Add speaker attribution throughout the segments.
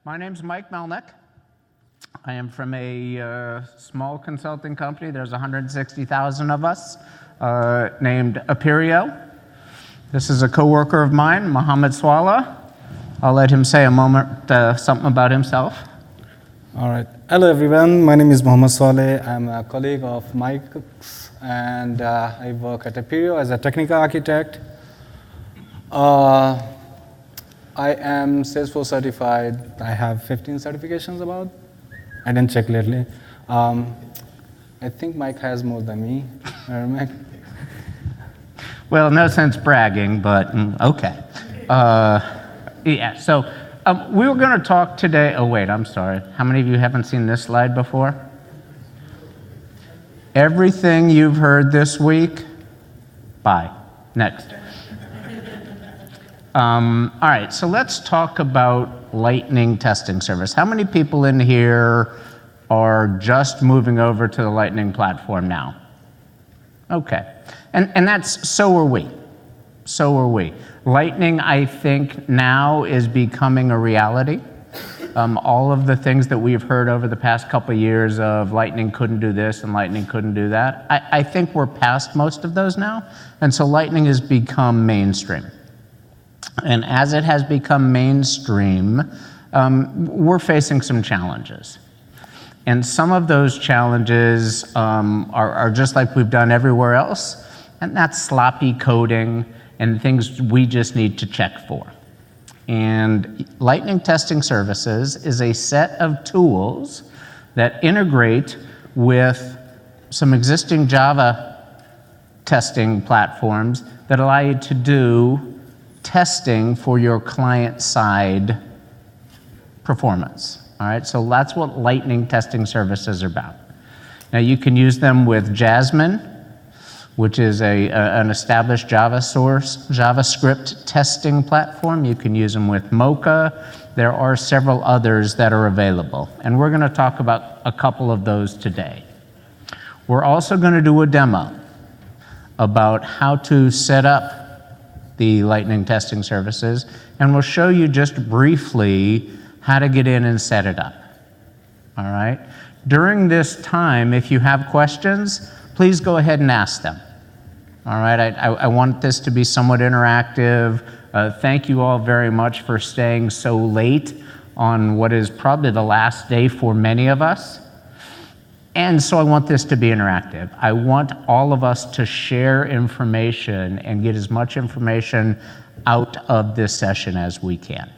Speaker 1: My name's Mike Melnick. I am from a small consulting company. There's 160,000 of us, named Aperio. This is a coworker of mine, Mohammed Swaleh. I'll let him say something about himself.
Speaker 2: All right. Hello, everyone. My name is Mohammed Swaleh. I'm a colleague of Mike's, and I work at Aperio as a technical architect. I am Salesforce certified. I have 15 certifications about. I didn't check lately. I think Mike has more than me. Mike?
Speaker 1: Well, no sense bragging, but okay. Yeah, so we were going to talk today. Oh, wait, I'm sorry. How many of you haven't seen this slide before? Everything you've heard this week, bye. Next. All right, so let's talk about Lightning testing service. How many people in here are just moving over to the Lightning platform now? Okay, and that's, so are we. So are we. Lightning, I think, now is becoming a reality. All of the things that we've heard over the past couple of years of Lightning couldn't do this and Lightning couldn't do that, I think we're past most of those now, and so Lightning has become mainstream. And as it has become mainstream, we're facing some challenges. And some of those challenges are just like we've done everywhere else, and that's sloppy coding and things we just need to check for. And Lightning Testing Services is a set of tools that integrate with some existing Java testing platforms that allow you to do testing for your client-side performance. All right, so that's what Lightning Testing Services are about. Now you can use them with Jasmine, which is an established JavaScript testing platform. You can use them with Mocha. There are several others that are available, and we're going to talk about a couple of those today. We're also going to do a demo about how to set up the Lightning Testing Services, and we'll show you just briefly how to get in and set it up. All right? During this time, if you have questions, please go ahead and ask them. All right? I want this to be somewhat interactive. Thank you all very much for staying so late on what is probably the last day for many of us. And so I want this to be interactive. I want all of us to share information and get as much information out of this session as we can.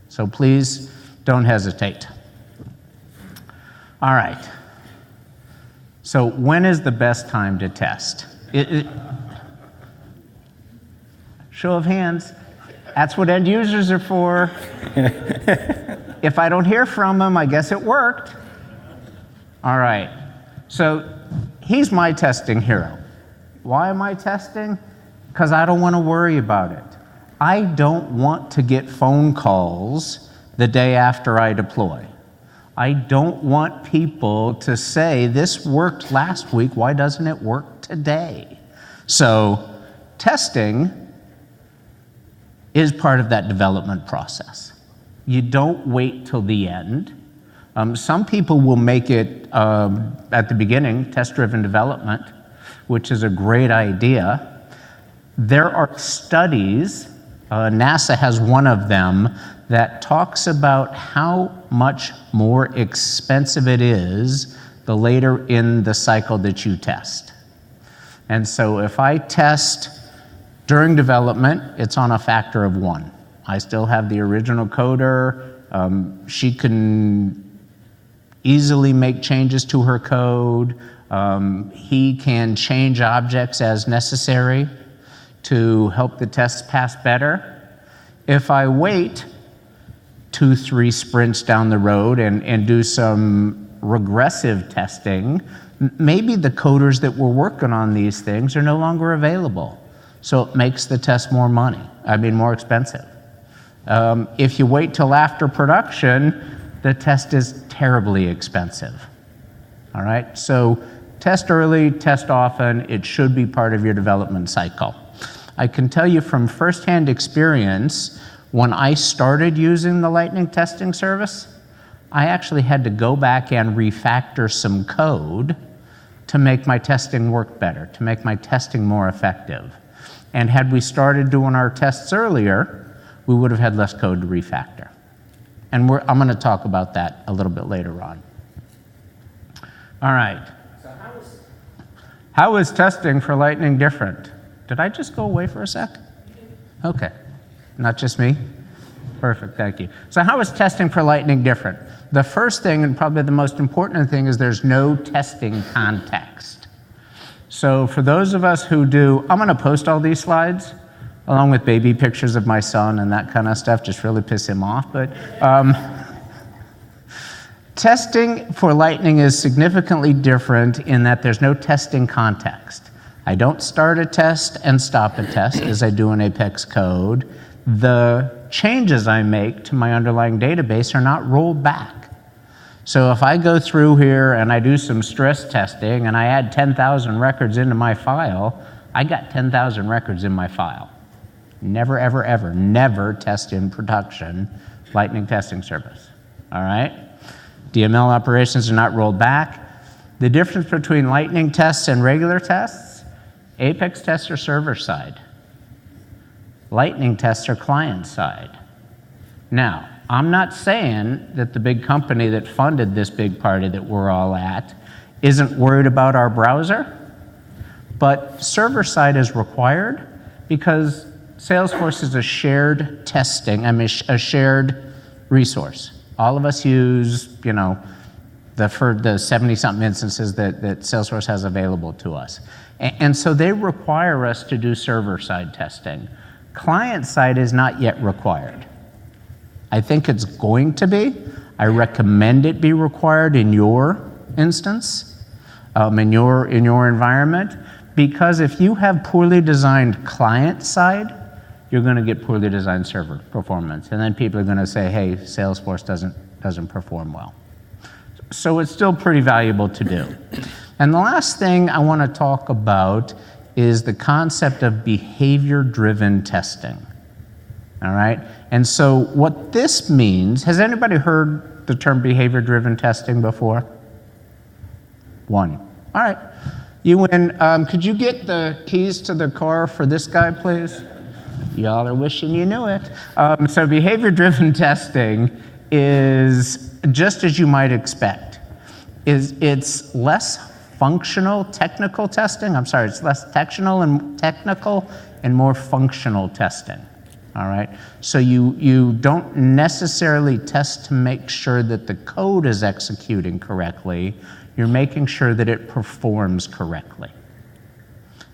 Speaker 1: So please don't hesitate. All right. So when is the best time to test? Show of hands. That's what end users are for. If I don't hear from them, I guess it worked. All right, so he's my testing hero. Why am I testing? Because I don't want to worry about it. I don't want to get phone calls the day after I deploy. I don't want people to say, this worked last week, why doesn't it work today? So testing is part of that development process. You don't wait till the end. Some people will make it at the beginning, test-driven development, which is a great idea. There are studies, NASA has one of them, that talks about how much more expensive it is the later in the cycle that you test. And so if I test during development, it's on a factor of 1. I still have the original coder. She can easily make changes to her code. He can change objects as necessary to help the tests pass better. If I wait 2-3 sprints down the road and do some regressive testing, maybe the coders that were working on these things are no longer available. So it makes the test more expensive. If you wait till after production, the test is terribly expensive. All right, so test early, test often. It should be part of your development cycle. I can tell you from firsthand experience, When I started using the Lightning testing service, I actually had to go back and refactor some code to make my testing work better, to make my testing more effective. And had we started doing our tests earlier, we would have had less code to refactor. And I'm going to talk about that a little bit later on. All right. So how is testing for Lightning different? Did I just go away for a sec? Okay. Not just me? Perfect, thank you. So how is testing for Lightning different? The first thing, and probably the most important thing, is there's no testing context. So for those of us who do, I'm going to post all these slides, along with baby pictures of my son and that kind of stuff, just really piss him off. But testing for Lightning is significantly different in that there's no testing context. I don't start a test and stop a test as I do in Apex code. The changes I make to my underlying database are not rolled back. So if I go through here and I do some stress testing and I add 10,000 records into my file, I got 10,000 records in my file. Never, ever, ever, never test in production Lightning testing service, all right? DML operations are not rolled back. The difference between Lightning tests and regular tests, Apex tests are server side. Lightning tests are client side. Now, I'm not saying that the big company that funded this big party that we're all at isn't worried about our browser, but server side is required because Salesforce is a shared testing, a shared resource. All of us use, the 70-something instances that Salesforce has available to us. And so they require us to do server-side testing. Client-side is not yet required. I think it's going to be. I recommend it be required in your instance, in your environment, because if you have poorly designed client-side, you're going to get poorly designed server performance. And then people are going to say, hey, Salesforce doesn't perform well. So it's still pretty valuable to do. And the last thing I want to talk about is the concept of behavior-driven testing. All right? And so what this means, has anybody heard the term behavior-driven testing before? One. All right. You win. Could you get the keys to the car for this guy, please? Y'all are wishing you knew it. So behavior-driven testing is just as you might expect. It's less functional, technical testing. I'm sorry, it's less technical and more functional testing. All right? So you don't necessarily test to make sure that the code is executing correctly. You're making sure that it performs correctly.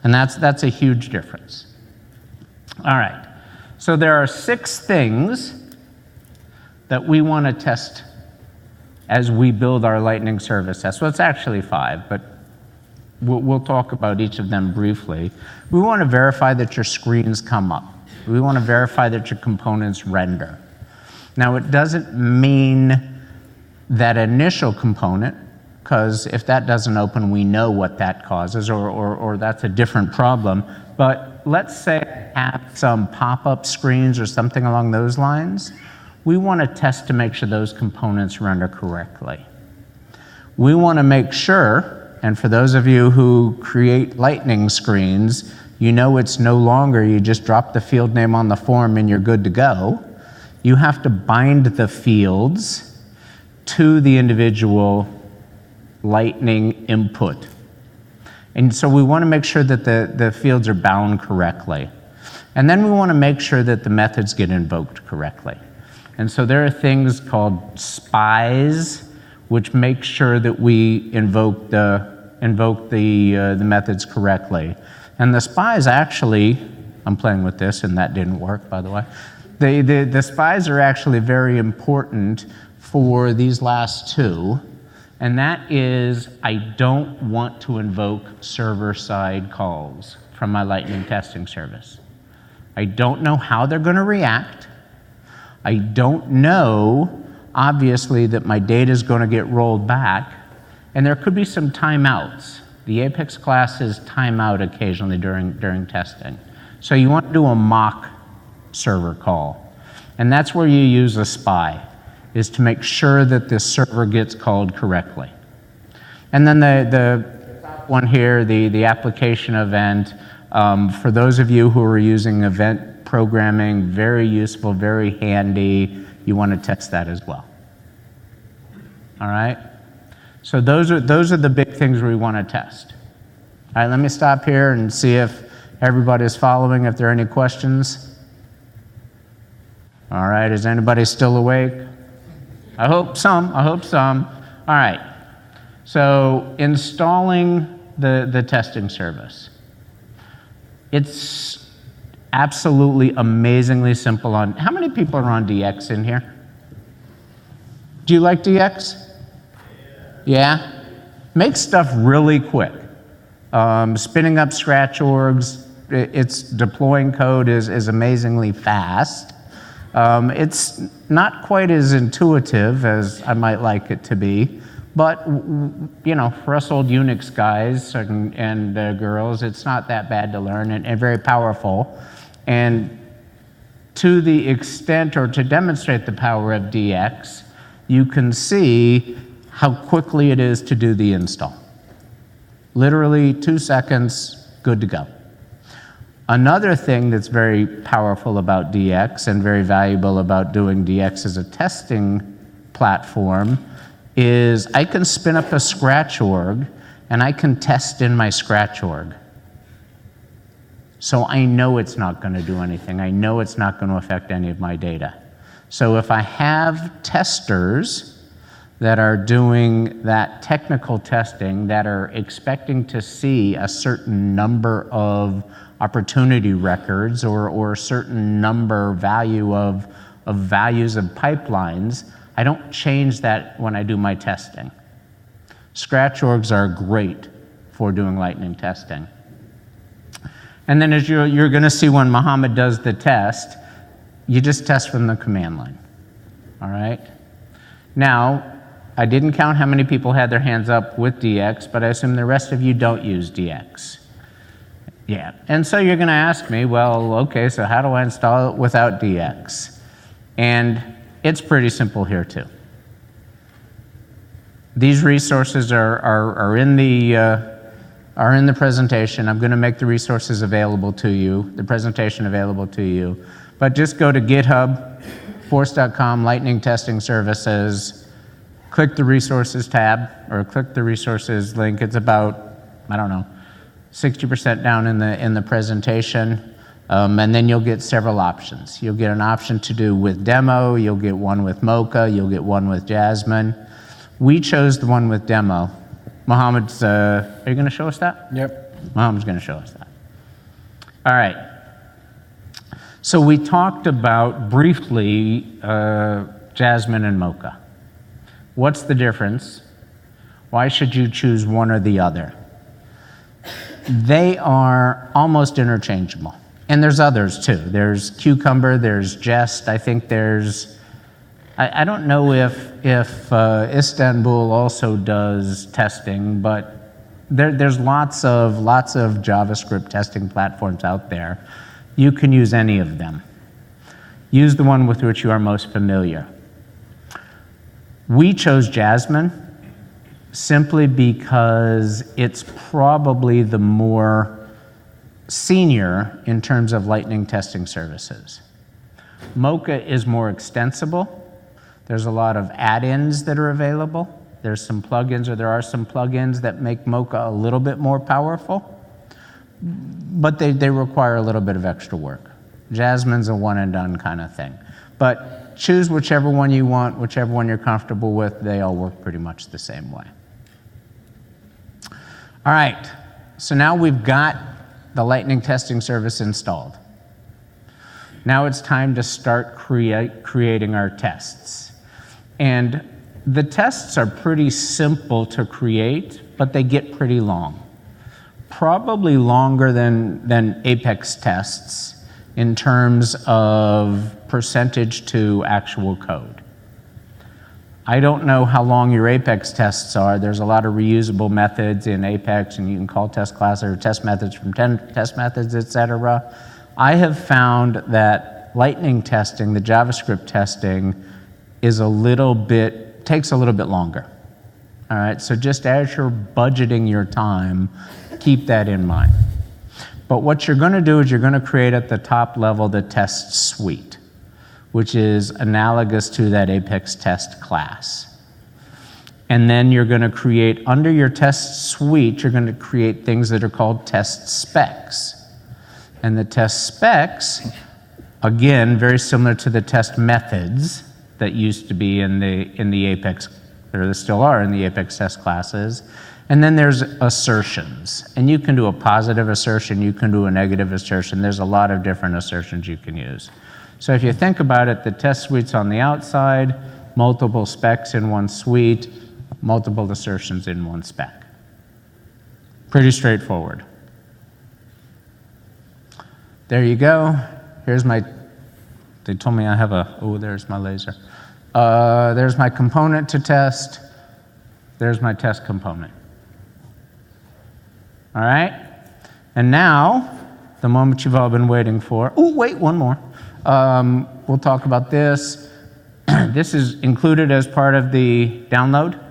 Speaker 1: And that's a huge difference. All right, so there are 6 things that we want to test as we build our Lightning service test. Well, it's actually 5, but we'll talk about each of them briefly. We want to verify that your screens come up. We want to verify that your components render. Now, it doesn't mean that initial component, because if that doesn't open, we know what that causes, or that's a different problem. But let's say I have some pop-up screens or something along those lines. We want to test to make sure those components render correctly. We want to make sure, and for those of you who create Lightning screens, you know it's no longer you just drop the field name on the form and you're good to go. You have to bind the fields to the individual Lightning input. And so we want to make sure that the fields are bound correctly. And then we want to make sure that the methods get invoked correctly. And so there are things called spies, which make sure that we invoke the methods correctly. And the spies actually, I'm playing with this and that didn't work, by the way. The spies are actually very important for these last 2. And that is, I don't want to invoke server-side calls from my Lightning testing service. I don't know how they're going to react. I don't know, obviously, that my data is going to get rolled back. And there could be some timeouts. The Apex classes time out occasionally during testing. So you want to do a mock server call. And that's where you use a spy, is to make sure that this server gets called correctly. And then the top one here, the application event, for those of you who are using event programming, very useful, very handy. You want to test that as well. All right? So those are the big things we want to test. All right, let me stop here and see if everybody's following, if there are any questions. All right, is anybody still awake? I hope some. All right, so installing the testing service. It's absolutely amazingly simple. How many people are on DX in here? Do you like DX? Yeah? Makes stuff really quick. Spinning up scratch orgs, it's deploying code is amazingly fast. It's not quite as intuitive as I might like it to be, but you know, for us old Unix guys and girls, it's not that bad to learn and very powerful. And to the extent, or to demonstrate the power of DX, you can see how quickly it is to do the install. Literally 2 seconds, good to go. Another thing that's very powerful about DX and very valuable about doing DX as a testing platform is I can spin up a scratch org and I can test in my scratch org. So I know it's not going to do anything. I know it's not going to affect any of my data. So if I have testers that are doing that technical testing, that are expecting to see a certain number of opportunity records or a certain value of values of pipelines, I don't change that when I do my testing. Scratch orgs are great for doing Lightning testing. And then as you're going to see when Mohammed does the test, you just test from the command line. All right? Now, I didn't count how many people had their hands up with DX, but I assume the rest of you don't use DX. Yeah, and so you're going to ask me, well, okay, so how do I install it without DX? And it's pretty simple here too. These resources are in the presentation. I'm going to make the resources available to you, the presentation available to you. But just go to GitHub, force.com, Lightning Testing Services, click the resources tab, or click the resources link. It's about, I don't know, 60% down in the presentation. And then you'll get several options. You'll get an option to do with demo, you'll get one with Mocha, you'll get one with Jasmine. We chose the one with demo. Mohammed's, are you going to show us that?
Speaker 2: Yep.
Speaker 1: Mohammed's going to show us that. All right. So we talked about briefly Jasmine and Mocha. What's the difference? Why should you choose one or the other? They are almost interchangeable. And there's others too. There's Cucumber, there's Jest, I think there's, I don't know if Istanbul also does testing, but there's lots of JavaScript testing platforms out there. You can use any of them. Use the one with which you are most familiar. We chose Jasmine simply because it's probably the more senior in terms of Lightning testing services. Mocha is more extensible. There's a lot of add-ins that are available. There's some plugins, or there are some plugins that make Mocha a little bit more powerful, but they require a little bit of extra work. Jasmine's a one and done kind of thing. But choose whichever one you want, whichever one you're comfortable with. They all work pretty much the same way. All right, so now we've got the Lightning testing service installed. Now it's time to start creating our tests. And the tests are pretty simple to create, but they get pretty long. Probably longer than Apex tests in terms of percentage to actual code. I don't know how long your Apex tests are. There's a lot of reusable methods in Apex, and you can call test classes or test methods from test methods, etc. I have found that Lightning testing, the JavaScript testing, takes a little bit longer. All right, so just as you're budgeting your time, keep that in mind. But what you're going to do is you're going to create at the top level the test suite, which is analogous to that Apex test class. And then you're going to create, under your test suite, you're going to create things that are called test specs. And the test specs, again, very similar to the test methods that used to be in the Apex, or that still are in the Apex test classes. And then there's assertions. And you can do a positive assertion, you can do a negative assertion. There's a lot of different assertions you can use. So if you think about it, the test suite's on the outside, multiple specs in one suite, multiple assertions in one spec. Pretty straightforward. There you go. Here's my, they told me I have there's my laser. There's my component to test. There's my test component. All right? And now, the moment you've all been waiting for. Oh, wait, one more. We'll talk about this. This is included as part of the download.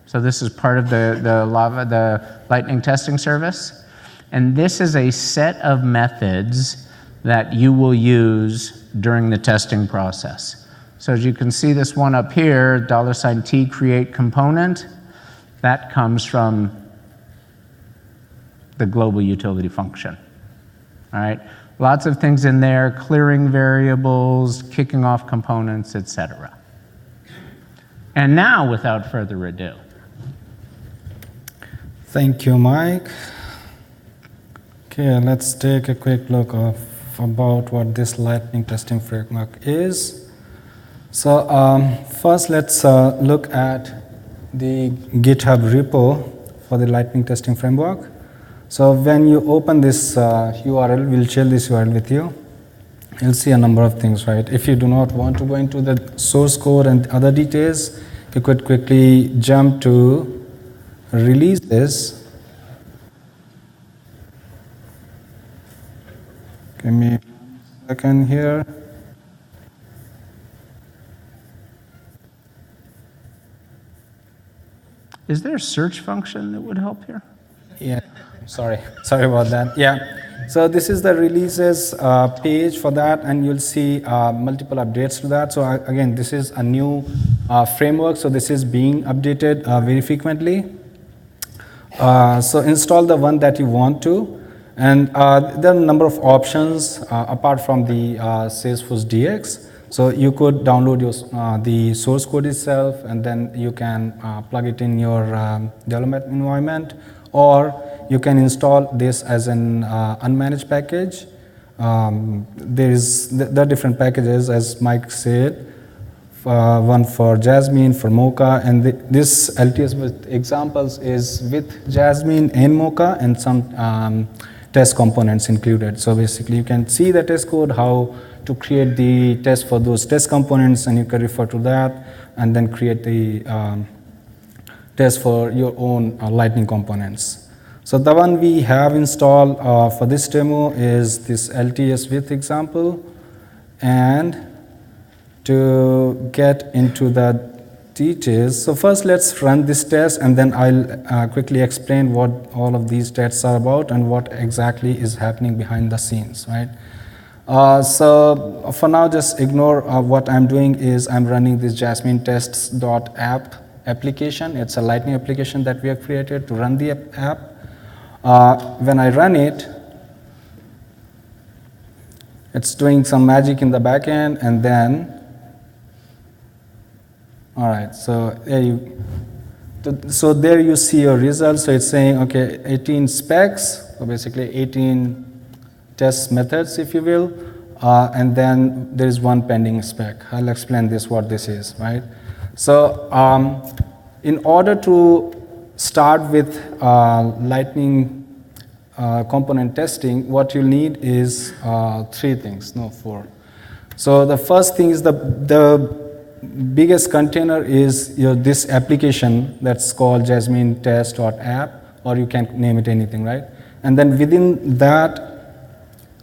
Speaker 1: So this is part of the Lightning testing service. And this is a set of methods that you will use during the testing process. So as you can see this one up here, $T create component, that comes from the global utility function. All right, lots of things in there, clearing variables, kicking off components, etc. And now, without further ado.
Speaker 2: Thank you, Mike. Okay, let's take a quick look about what this Lightning testing framework is. So first, let's look at the GitHub repo for the Lightning testing framework. So when you open this URL, we'll share this URL with you. You'll see a number of things, right? If you do not want to go into the source code and other details, you could quickly jump to releases. Give me a second here.
Speaker 1: Is there a search function that would help here?
Speaker 2: Yeah, sorry about that. Yeah, so this is the releases page for that, and you'll see multiple updates to that. So again, this is a new framework, so this is being updated very frequently. So install the one that you want to, and there are a number of options apart from the Salesforce DX. So you could download the source code itself, and then you can plug it in your development environment, or you can install this as an unmanaged package. There are different packages, as Mike said, one for Jasmine, for Mocha, and this LTS with examples is with Jasmine and Mocha and some test components included. So basically you can see the test code, how to create the test for those test components, and you can refer to that and then create the test for your own Lightning components. So the one we have installed for this demo is this LTS with example. And to get into the details, so first let's run this test, and then I'll quickly explain what all of these tests are about and what exactly is happening behind the scenes, right? So for now, just ignore what I'm doing is I'm running this Jasmine tests.app application. It's a Lightning application that we have created to run the app. When I run it, it's doing some magic in the back end, and then, all right, so there you see your results. So it's saying, okay, 18 specs, so basically 18 test methods, if you will, and then there is one pending spec. I'll explain this, what this is, right? So in order to start with Lightning component testing, what you'll need is 3 things, no 4. So the first thing is the biggest container is this application that's called Jasmine test.app, or you can name it anything, right? And then within that,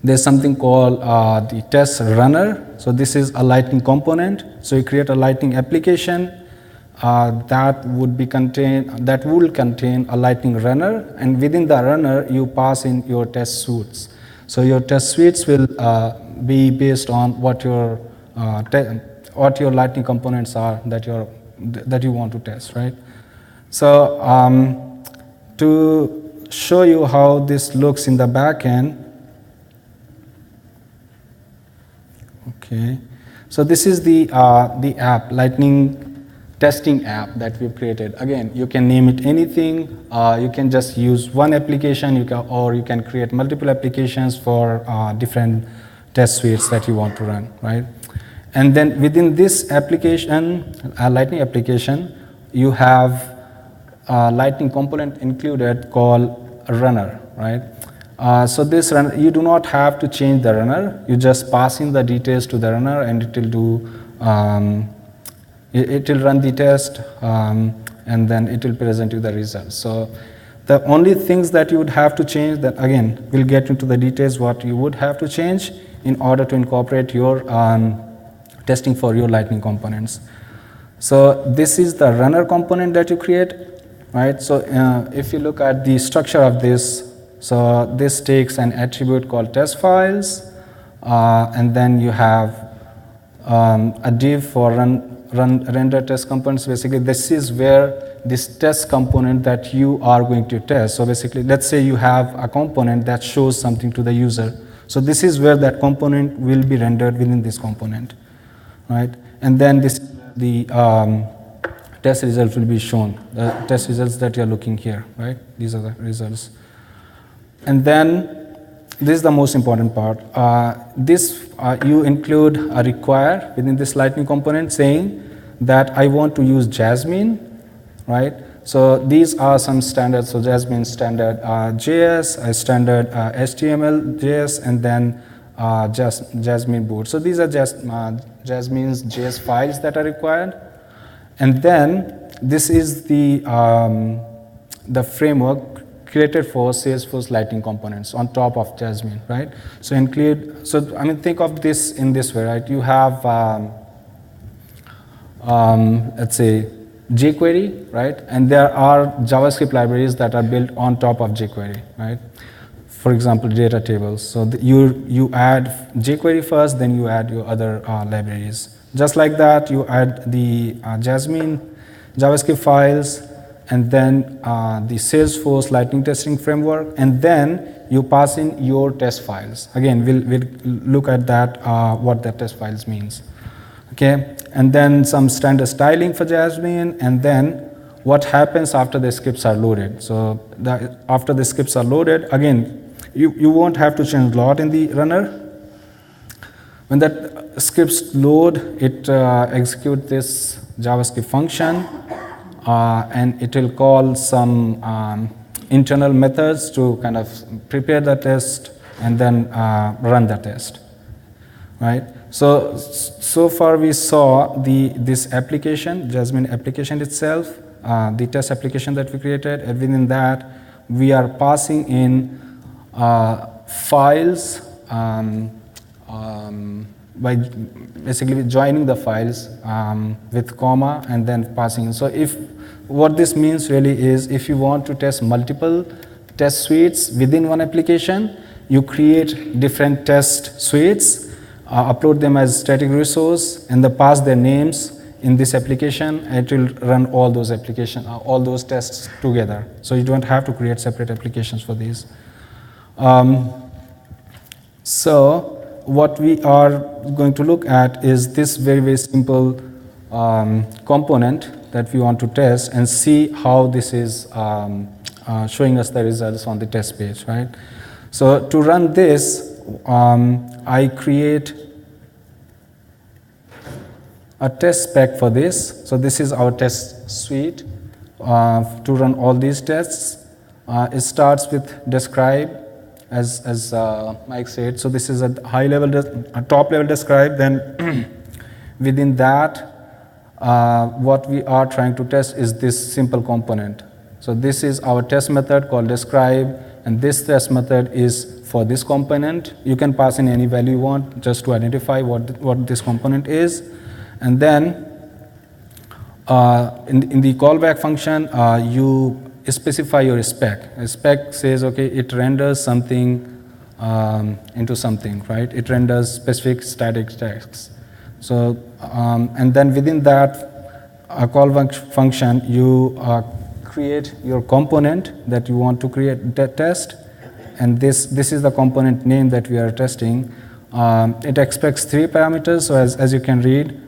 Speaker 2: There's something called the test runner. So this is a Lightning component. So you create a Lightning application that will contain a Lightning runner, and within the runner you pass in your test suites. So your test suites will be based on what your Lightning components are that you want to test, right? So to show you how this looks in the back end, okay. So this is the app, Lightning testing app that we've created. Again, you can name it anything. You can just use one application, or you can create multiple applications for different test suites that you want to run, right? And then within this application, Lightning application, you have a Lightning component included called a runner, right? So this runner, you do not have to change the runner. You just pass in the details to the runner, and it will do. It will run the test, and then it will present you the results. So the only things that you would have to change, that again, we'll get into the details what you would have to change in order to incorporate your testing for your Lightning components. So this is the runner component that you create, right? So if you look at the structure of this, so this takes an attribute called test files, and then you have a div for render test components. Basically, this is where this test component that you are going to test. So basically, let's say you have a component that shows something to the user. So this is where that component will be rendered within this component, right? And then the test results will be shown, the test results that you're looking here, right? These are the results. And then this is the most important part. You include a require within this Lightning component saying that I want to use Jasmine, right? So these are some standards. So Jasmine standard JS, standard HTML JS, and then Jasmine boot. So these are just Jasmine's JS files that are required. And then this is the framework created for Salesforce Lightning components on top of Jasmine, right? So think of this in this way, right? You have, let's say, jQuery, right? And there are JavaScript libraries that are built on top of jQuery, right? For example, data tables. So you add jQuery first, then you add your other libraries. Just like that, you add the Jasmine JavaScript files, and then the Salesforce Lightning testing framework, and then you pass in your test files. Again, we'll look at that, what the test files means. Okay, and then some standard styling for Jasmine, and then what happens after the scripts are loaded. So after the scripts are loaded, again, you won't have to change a lot in the runner. When that scripts load, it executes this JavaScript function, and it will call some internal methods to kind of prepare the test and then run the test, right? So far we saw this application, Jasmine application itself, the test application that we created, and within that we are passing in files by basically joining the files with comma and then passing in. So what this means really is, if you want to test multiple test suites within one application, you create different test suites, upload them as static resource, and then pass their names in this application, and it will run all those all those tests together. So you don't have to create separate applications for these. So what we are going to look at is this very, very simple component that we want to test, and see how this is showing us the results on the test page, right? So to run this, I create a test spec for this. So this is our test suite to run all these tests. It starts with describe, as Mike said. So this is a top level describe. Then within that, what we are trying to test is this simple component. So this is our test method called describe, and this test method is for this component. You can pass in any value you want just to identify what this component is. And then in the callback function, you specify your spec. A spec says, okay, it renders something into something, right? It renders specific static text. So, and then within that callback function, you create your component that you want to create that test, and this is the component name that we are testing. It expects 3 parameters, so as you can read,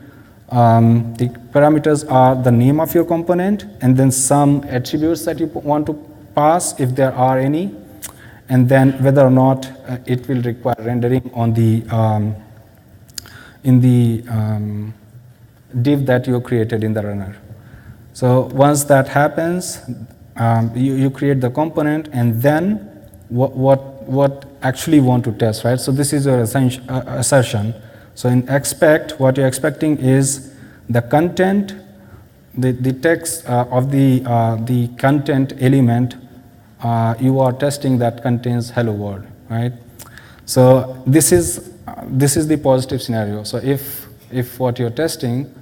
Speaker 2: the parameters are the name of your component and then some attributes that you want to pass if there are any, and then whether or not it will require rendering on the in the div that you created in the runner. So once that happens, you create the component, and then what actually you want to test, right? So this is your assertion. So in expect, what you're expecting is the content, the text of the content element you are testing that contains hello world, right? So this is the positive scenario. So if what you're testing,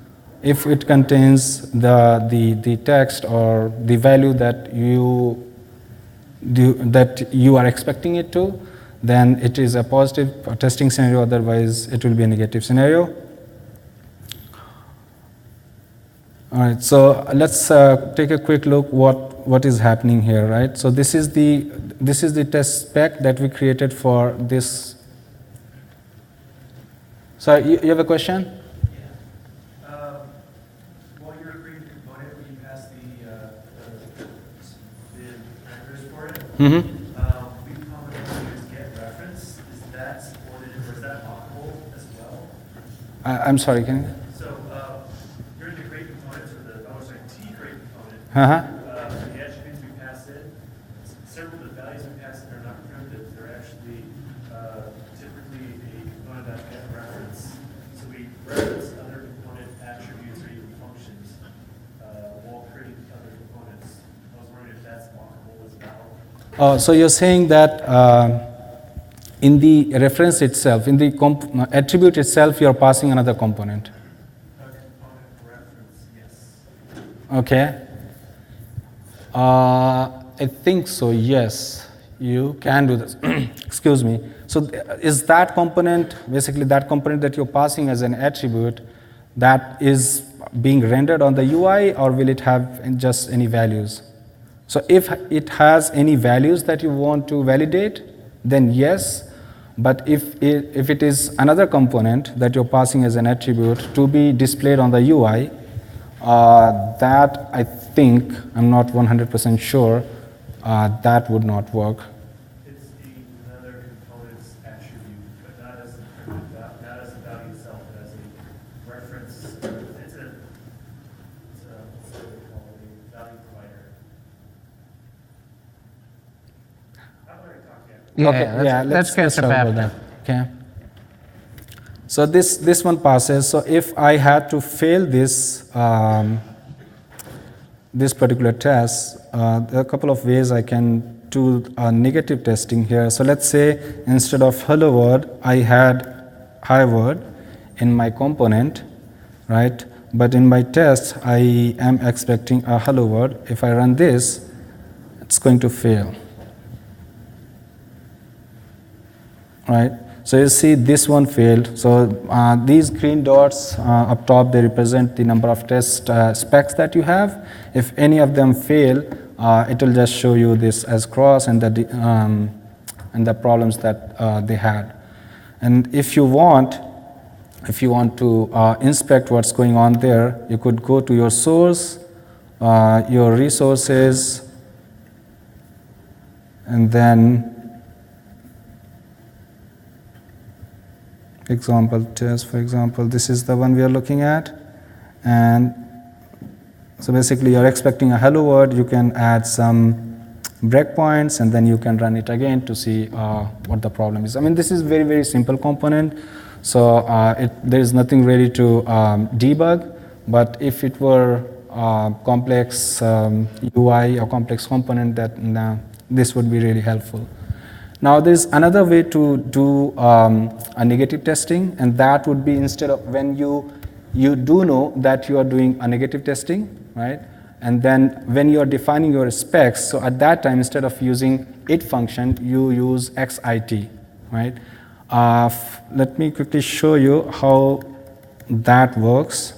Speaker 2: if it contains the text or the value that you are expecting it to, then it is a positive testing scenario, otherwise it will be a negative scenario. All right, so let's take a quick look what is happening here, right? So this is the test spec that we created for this. Sorry, you have a question?
Speaker 3: Yeah. While you're creating the component, when you pass the parameters for it,
Speaker 2: Mm-hmm.
Speaker 3: we commonly use get reference. Is that supported or is that lockable as well?
Speaker 2: I'm sorry, can you?
Speaker 3: So you're in the create components or T create component.
Speaker 2: Uh-huh.
Speaker 3: The attributes we pass in, several of the values we pass in are not primitive. They're actually typically a component that get reference. So we reference other component attributes or even functions while creating other components. I was wondering if that's lockable as well.
Speaker 2: So you're saying that in the reference itself, in the attribute itself, you're passing another component.
Speaker 3: Component reference, yes.
Speaker 2: Okay. I think so, yes. You can do this. Excuse me. So is that component, basically that component that you're passing as an attribute, that is being rendered on the UI, or will it have just any values? So if it has any values that you want to validate, then yes. But if it is another component that you're passing as an attribute to be displayed on the UI, that I think, I'm not 100% sure, that would not work.
Speaker 3: It's another component's attribute, but not as a value itself, but as a reference. It's a what's it called, a value provider. I've already talked yet.
Speaker 1: Yeah,
Speaker 2: Okay, yeah,
Speaker 1: let's catch up
Speaker 2: talk about
Speaker 1: after.
Speaker 2: that. Okay. So this one passes. So if I had to fail this this particular test, there are a couple of ways I can do negative testing here. So let's say instead of hello world, I had hi word in my component, right? But in my test, I am expecting a hello word. If I run this, it's going to fail. Right? So you see this one failed. So these green dots up top, they represent the number of test specs that you have. If any of them fail, it will just show you this as cross and the problems that they had. And if you want to inspect what's going on there, you could go to your source, your resources, and then example test, for example, this is the one we are looking at. And so basically you're expecting a hello world, you can add some breakpoints and then you can run it again to see what the problem is. I mean, this is very, very simple component, so there is nothing really to debug, but if it were complex UI or complex component, that This would be really helpful. Now there's another way to do a negative testing, and that would be instead of when you do know that you are doing a negative testing, right? And then when you are defining your specs, so at that time instead of using it function, you use xit, right? Let me quickly show you how that works.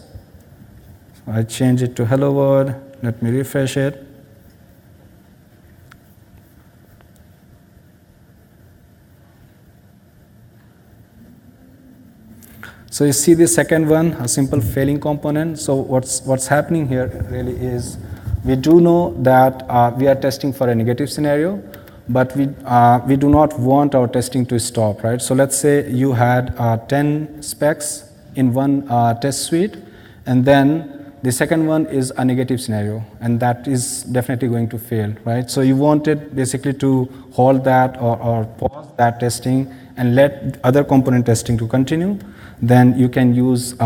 Speaker 2: So I change it to hello world. Let me refresh it. So you see the second one, a simple failing component. So what's happening here really is we do know that we are testing for a negative scenario, but we do not want our testing to stop, right? So let's say you had 10 specs in one test suite, and then the second one is a negative scenario, and that is definitely going to fail, right? So you wanted basically to hold that or pause that testing and let other component testing to continue. Then you can use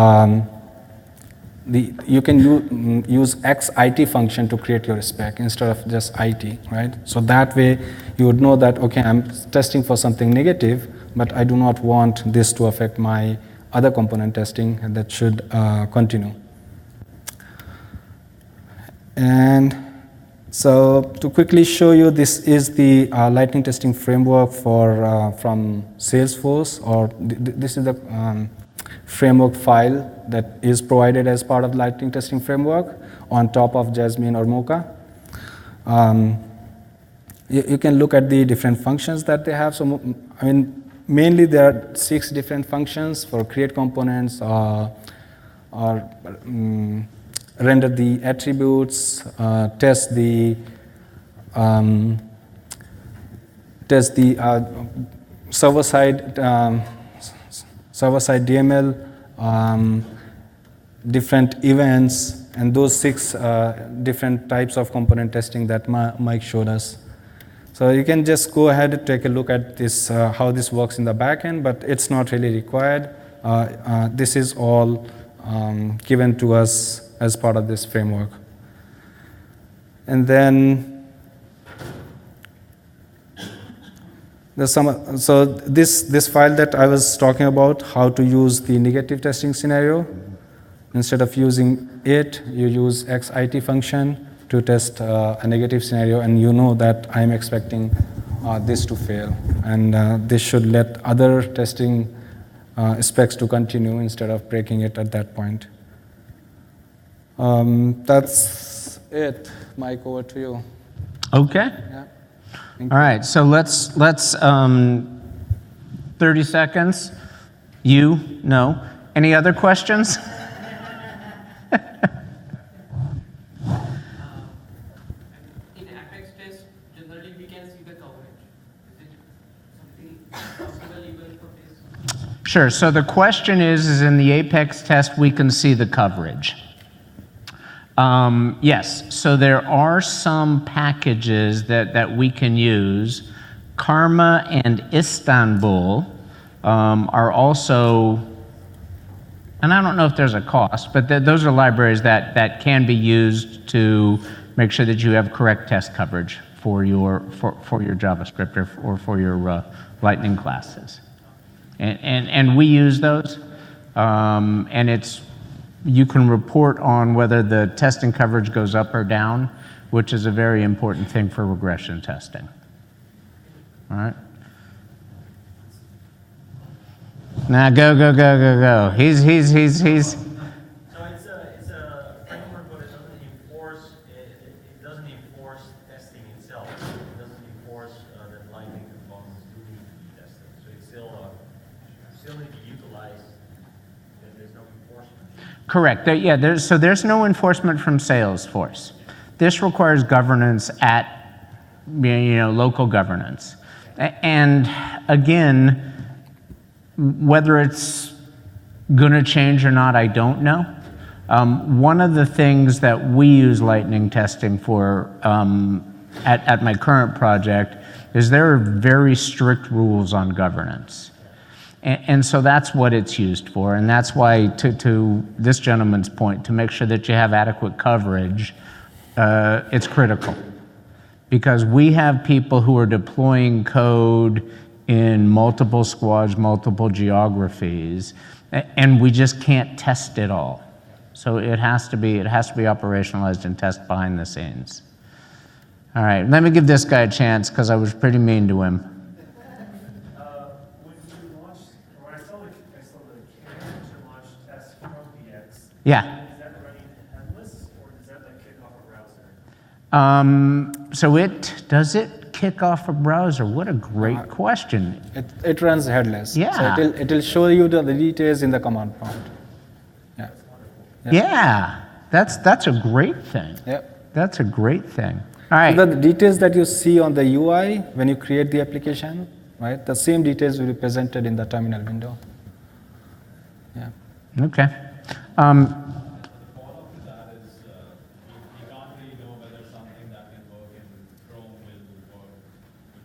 Speaker 2: use xit function to create your spec instead of just it, right? So that way you would know that, okay, I'm testing for something negative, but I do not want this to affect my other component testing, and that should continue. And so to quickly show you, this is the Lightning testing framework for from Salesforce, or this is the framework file that is provided as part of the Lightning testing framework on top of Jasmine or Mocha. You can look at the different functions that they have. So, I mean, mainly there are 6 different functions for create components, or render the attributes, test the server-side DML, different events, and those 6 different types of component testing that Mike showed us. So you can just go ahead and take a look at this, how this works in the backend, but it's not really required. This is all given to us as part of this framework. And then there's so this file that I was talking about, how to use the negative testing scenario. Instead of using it, you use xit function to test a negative scenario, and you know that I'm expecting this to fail. And this should let other testing specs to continue instead of breaking it at that point. That's it. Mike, over to you.
Speaker 1: Okay.
Speaker 2: Yeah.
Speaker 1: All right. So let's 30 seconds. You no. Any other questions?
Speaker 4: In Apex test, generally we can see the coverage. Is it something possible even for this?
Speaker 1: Sure. So the question is in the Apex test we can see the coverage. Yes, so there are some packages that we can use. Karma and Istanbul are also, and I don't know if there's a cost, but those are libraries that can be used to make sure that you have correct test coverage for your JavaScript or for your Lightning classes. And we use those, and you can report on whether the testing coverage goes up or down, which is a very important thing for regression testing. All right? Now go. He's.
Speaker 3: So it's a framework, but it doesn't enforce testing itself. It doesn't enforce that Lightning components do need to be tested. So it's still need to utilize. There's no enforcement.
Speaker 1: Correct. There's no enforcement from Salesforce. This requires governance at local governance. And again, whether it's going to change or not, I don't know. One of the things that we use Lightning testing for at my current project is there are very strict rules on governance. And so that's what it's used for, and that's why, to this gentleman's point, to make sure that you have adequate coverage, it's critical. because we have people who are deploying code in multiple squads, multiple geographies, and we just can't test it all. So it has to be operationalized and tested behind the scenes. All right, let me give this guy a chance because I was pretty mean to him.
Speaker 3: When you launched, or when I saw the command to launch test from DX,
Speaker 1: Yeah.
Speaker 3: is that running headless, or does that like kick off a browser?
Speaker 1: So does it kick off a browser? What a great question.
Speaker 2: It runs headless.
Speaker 1: Yeah.
Speaker 2: So it'll show you the details in the command prompt. Yeah.
Speaker 1: Yeah, that's a great thing.
Speaker 2: Yep.
Speaker 1: That's a great thing. All right.
Speaker 2: The details that you see on the UI when you create the application, right? The same details will be presented in the terminal window. Yeah.
Speaker 1: Okay.
Speaker 5: Follow-up to that is you can't really know whether something that can work in Chrome will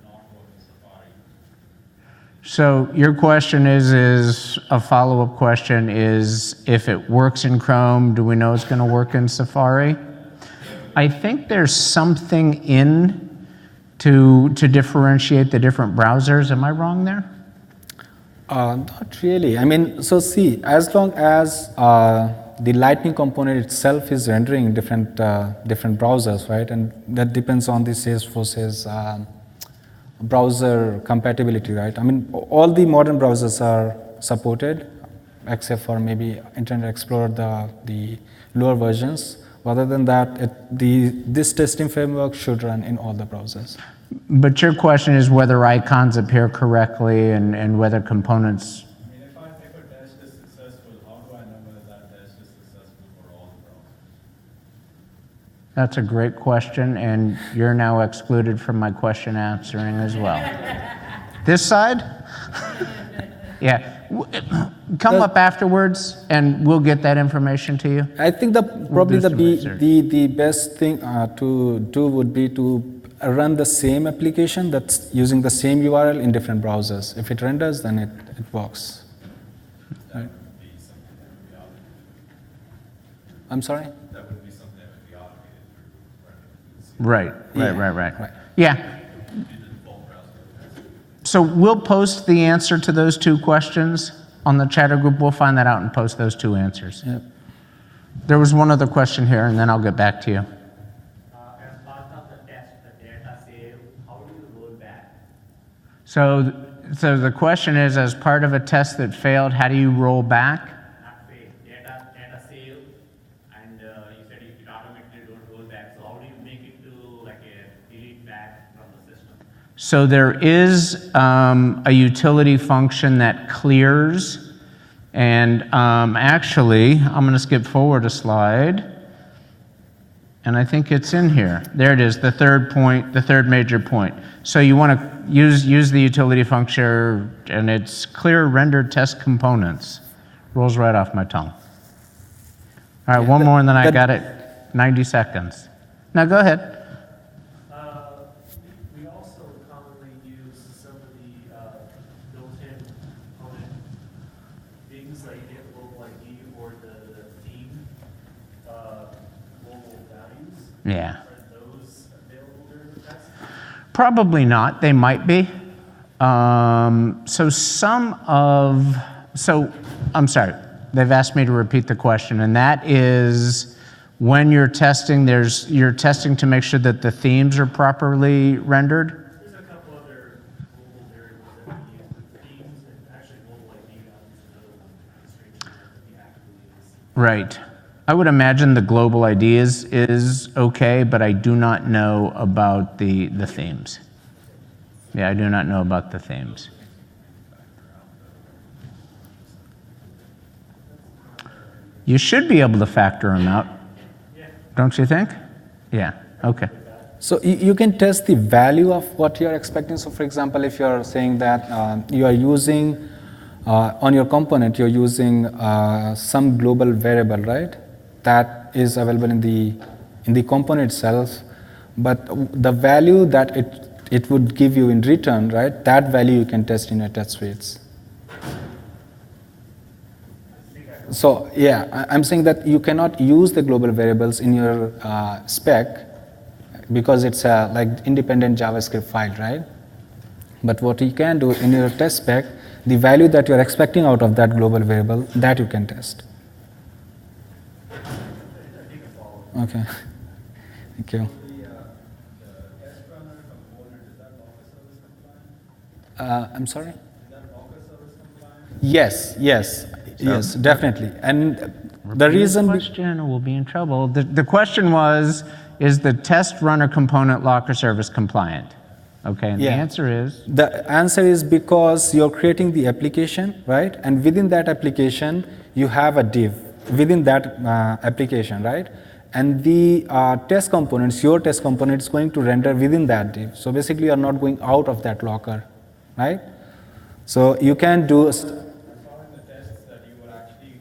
Speaker 5: not work in Safari.
Speaker 1: So your question is a follow-up question is, if it works in Chrome, do we know it's going to work in Safari? I think there's something to differentiate the different browsers. Am I wrong there?
Speaker 2: Not really. I mean, so see, as long as the Lightning component itself is rendering different browsers, right? And that depends on the Salesforce's browser compatibility, right? I mean, all the modern browsers are supported, except for maybe Internet Explorer, the lower versions. Other than that, this testing framework should run in all the browsers.
Speaker 1: But your question is whether icons appear correctly and whether components.
Speaker 5: I mean, if a test is successful, how do I know whether that test is successful for all the browsers?
Speaker 1: That's a great question, and you're now excluded from my question answering as well. This side? Yeah. Come up afterwards, and we'll get that information to you.
Speaker 2: I think probably the best thing to do would be to run the same application that's using the same URL in different browsers. If it renders, then it works. Right. I'm sorry?
Speaker 5: That would be something that would be automated
Speaker 1: Right. Yeah. So we'll post the answer to those two questions on the chatter group. We'll find that out and post those two answers.
Speaker 2: Yep.
Speaker 1: There was one other question here, and then I'll get back to you.
Speaker 6: As part of the test, the data save, how do you roll back?
Speaker 1: So the question is, as part of a test that failed, how do you roll back?
Speaker 6: Not fail, data save, and you said it automatically don't roll back. So how do you make it to like a delete back from the system?
Speaker 1: So there is a utility function that clears, and actually, I'm going to skip forward a slide, and I think it's in here. There it is, the third point, the third major point. So you want to use the utility function, and it's clear rendered test components. Rolls right off my tongue. All right, one more, and then I got it. 90 seconds. Now go ahead.
Speaker 3: We also commonly use some of the built-in component things like get global ID or the theme global values.
Speaker 1: Yeah.
Speaker 3: Are those available during the test?
Speaker 1: Probably not. They might be. I'm sorry. They've asked me to repeat the question, and that is, when you're testing, you're testing to make sure that the themes are properly rendered.
Speaker 3: There's a couple other global variables that we use, the themes and actually global ID values is another one constraint that we actively use.
Speaker 1: Right. I would imagine the global ID is okay, but I do not know about the themes. Yeah, I do not know about the themes. You should be able to factor them out, don't you think? Yeah, okay.
Speaker 2: So you can test the value of what you're expecting. So for example, if you're saying that you are using, on your component, you're using some global variable, right? That is available in the component itself, but the value that it would give you in return, right? That value you can test in your test suites. So yeah, I'm saying that you cannot use the global variables in your spec. because it's a like independent JavaScript file, right? But what you can do in your test spec, the value that you're expecting out of that global variable, that you can test. Okay. Thank you.
Speaker 5: The test runner component, is that Docker service compliant?
Speaker 2: I'm sorry?
Speaker 5: Is that Docker service compliant?
Speaker 2: Yes, definitely. And the
Speaker 1: Repeat
Speaker 2: reason
Speaker 1: the question, or we'll be in trouble. The question was, is the test runner component locker service compliant? Okay, and the
Speaker 2: Yeah.
Speaker 1: answer is,
Speaker 2: the answer is because you're creating the application, right? And within that application, you have a div within that application, right? And the test components, your test component is going to render within that div. So basically, you're not going out of that locker, right? So you can do.
Speaker 5: I saw in the tests that you were actually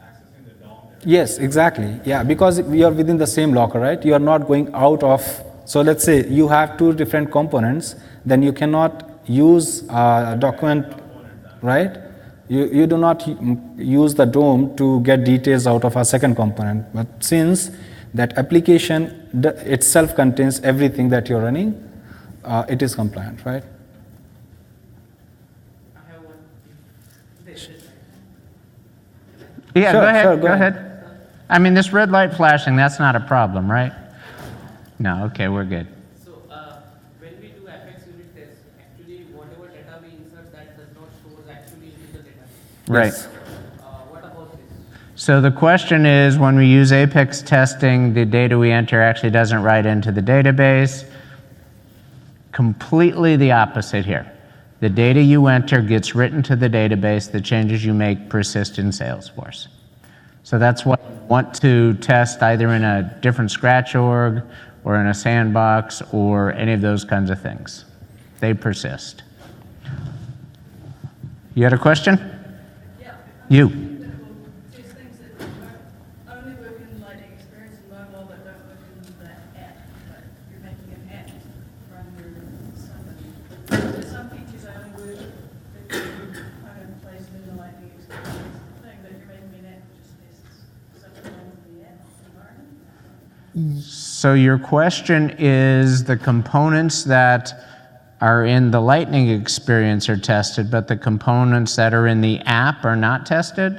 Speaker 5: accessing the DOM directory.
Speaker 2: Yes, exactly. Yeah, because we are within the same locker, right? You are not going out of. So let's say you have two different components, then you cannot use a document, right? You do not use the DOM to get details out of a second component. But since that application itself contains everything that you're running, it is compliant, right?
Speaker 4: I have one. This.
Speaker 1: yeah,
Speaker 2: Sure,
Speaker 1: go ahead,
Speaker 2: sure,
Speaker 1: go ahead. I mean, this red light flashing, that's not a problem, right? No, okay, we're good.
Speaker 4: So when we do Apex unit tests, actually whatever data we insert that does not store actually into the data.
Speaker 1: Right.
Speaker 2: Yes.
Speaker 4: What about this?
Speaker 1: So the question is, when we use Apex testing, the data we enter actually doesn't write into the database. Completely the opposite here. The data you enter gets written to the database, the changes you make persist in Salesforce. So that's what we want to test either in a different Scratch org or in a sandbox or any of those kinds of things. They persist. You had a question?
Speaker 7: Yeah.
Speaker 1: You.
Speaker 7: There's things that only work in Lightning Experience and mobile that don't work in the app, but you're making an app run your somebody. So some features only work if you kind of place them in the Lightning Experience thing, but you're making an app that just tests something wrong with the app environment.
Speaker 1: So your question is the components that are in the Lightning experience are tested, but the components that are in the app are not tested?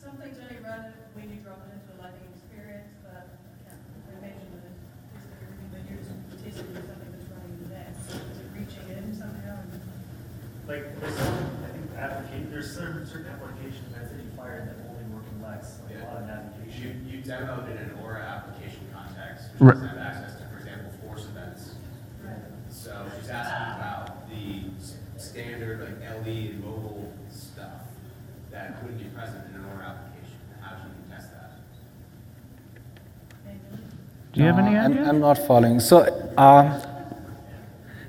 Speaker 7: Some things only run when you drop it into a Lightning Experience, but I imagine that it tests everything, but you're just testing something that's running in the app. So is it reaching in somehow?
Speaker 3: Like, there's some, I think, there's certain application events that you fire that only work in Lex, like a lot of navigation.
Speaker 6: You demoed in an Aura application context,
Speaker 1: Right.
Speaker 6: which doesn't have access to, for example, force events. So she's asking about the standard like LE and mobile stuff that wouldn't be present in an Aura application. How do you test that?
Speaker 1: Do you have any idea?
Speaker 2: I'm not following. So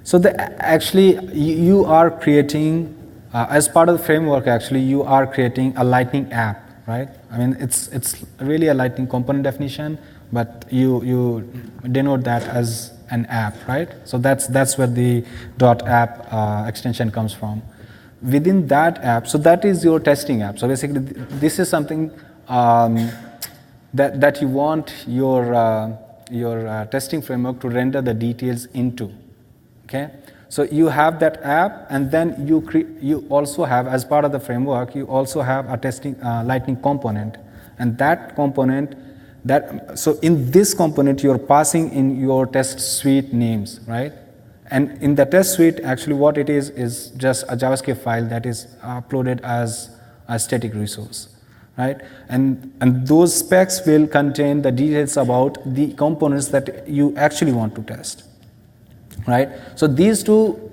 Speaker 2: actually, you are creating, as part of the framework, actually, you are creating a Lightning app, right? I mean, it's really a Lightning component definition, but you denote that as an app, right? So that's where the .app extension comes from. Within that app, so that is your testing app. So basically, this is something that you want your testing framework to render the details into. Okay, so you have that app, and then you also have, as part of the framework, you also have a testing Lightning component, and that component. So in this component, you're passing in your test suite names, right? And in the test suite, actually what it is just a JavaScript file that is uploaded as a static resource, right? And those specs will contain the details about the components that you actually want to test, right? So these two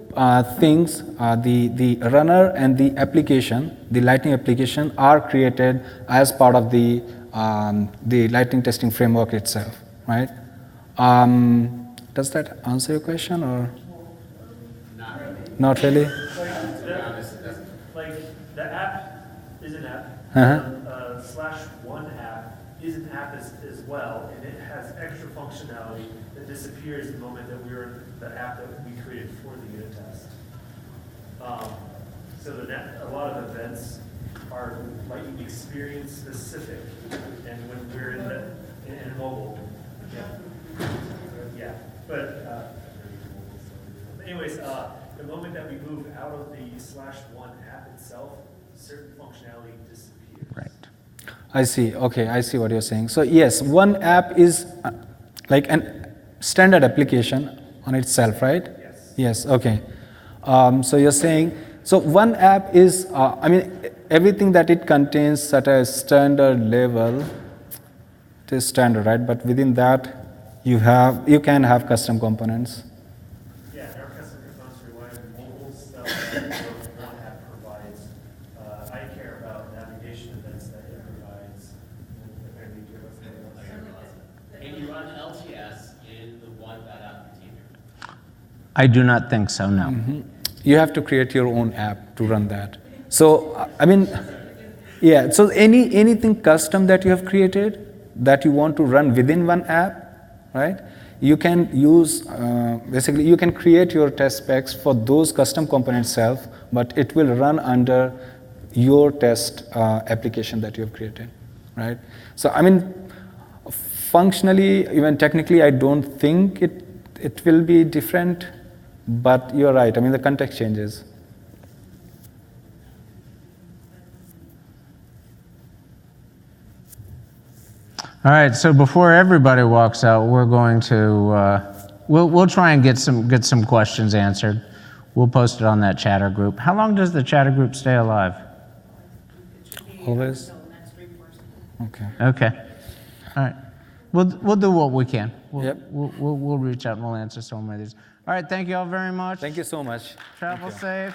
Speaker 2: things, the runner and the application, the Lightning application, are created as part of the Lightning testing framework itself, right? Does that answer your question or? Not really.
Speaker 3: Like, the app is an app. /1 app is an app as well, and it has extra functionality that disappears the moment that we're the app that we created for the unit test. So a lot of events are Lightning experience specific, and when we're in mobile, yeah. But, anyways, the moment that we move out of the /1 app itself, certain functionality disappears.
Speaker 1: Right.
Speaker 2: I see. Okay, I see what you're saying. So yes, one app is like an standard application on itself, right?
Speaker 3: Yes.
Speaker 2: Yes. Okay. So you're saying so one app is I mean everything that it contains at a standard level. It is standard, right? But within that, you can have custom components.
Speaker 3: Yeah, our custom components rely on mobile stuff that one app provides. I care about navigation events that it provides. If I need to,
Speaker 6: Can you run LTS in the one web app container?
Speaker 1: I do not think so, no.
Speaker 2: You have to create your own app to run that. So I mean, yeah. So anything custom that you have created that you want to run within one app, right? You can use basically you can create your test specs for those custom components itself, but it will run under your test application that you have created, right? So I mean, functionally, even technically, I don't think it will be different, but you're right. I mean, the context changes.
Speaker 1: All right, so before everybody walks out, we're going to, we'll try and get some questions answered. We'll post it on that chatter group. How long does the chatter group stay alive?
Speaker 2: Always?
Speaker 7: Until next report.
Speaker 2: Okay.
Speaker 1: Okay. All right. We'll do what we can.
Speaker 2: Yep.
Speaker 1: We'll reach out and we'll answer some of these. All right, thank you all very much.
Speaker 2: Thank you so much.
Speaker 1: Travel safe.